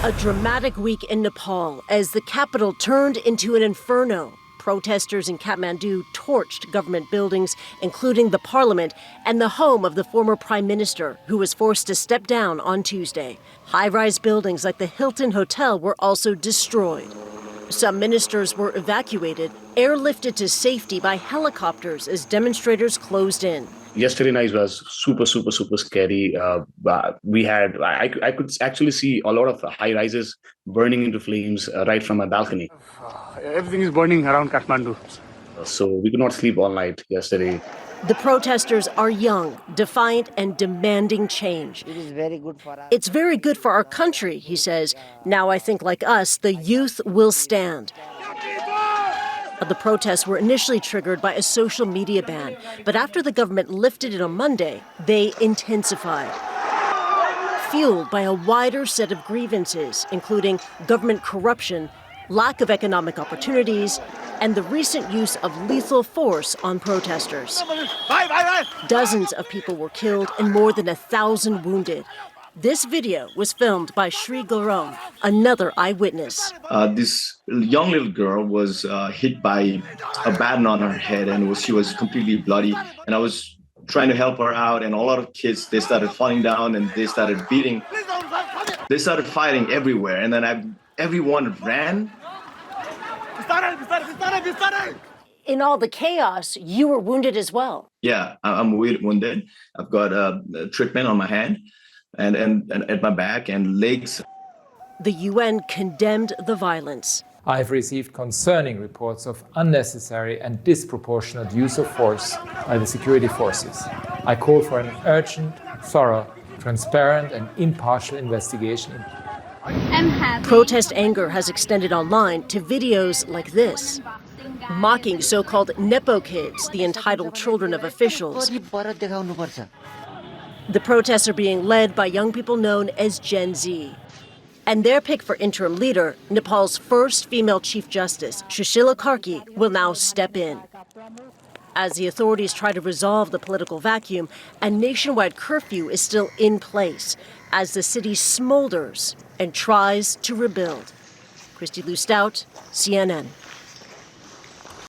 A dramatic week in Nepal as the capital turned into an inferno. Protesters in Kathmandu torched government buildings, including the parliament and the home of the former prime minister, who was forced to step down on Tuesday. High-rise buildings like the Hilton Hotel were also destroyed. Some ministers were evacuated, airlifted to safety by helicopters as demonstrators closed in. Yesterday night was super scary. I could actually see a lot of high rises burning into flames right from my balcony. Everything is burning around Kathmandu. So we could not sleep all night yesterday. The protesters are young, defiant, and demanding change. It is very good for us. It's very good for our country, he says. Now I think, like us, the youth will stand. The protests were initially triggered by a social media ban, but after the government lifted it on Monday, they intensified. Fueled by a wider set of grievances, including government corruption, lack of economic opportunities, and the recent use of lethal force on protesters. Dozens of people were killed and more than 1,000 wounded. This video was filmed by Shri Gorom, another eyewitness. This young little girl was hit by a baton on her head, and she was completely bloody. And I was trying to help her out, and a lot of kids, they started falling down and they started beating. They started fighting everywhere, and then everyone ran. In all the chaos, you were wounded as well. Yeah, I'm wounded. I've got a treatment on my hand. And at my back and legs. The UN condemned the violence. I have received concerning reports of unnecessary and disproportionate use of force by the security forces. I call for an urgent, thorough, transparent and impartial investigation. Protest anger has extended online to videos like this, mocking so-called nepo kids, the entitled children of officials. The protests are being led by young people known as Gen Z. And their pick for interim leader, Nepal's first female Chief Justice, Sushila Karki, will now step in. As the authorities try to resolve the political vacuum, a nationwide curfew is still in place as the city smolders and tries to rebuild. Kristie Lu Stout, CNN.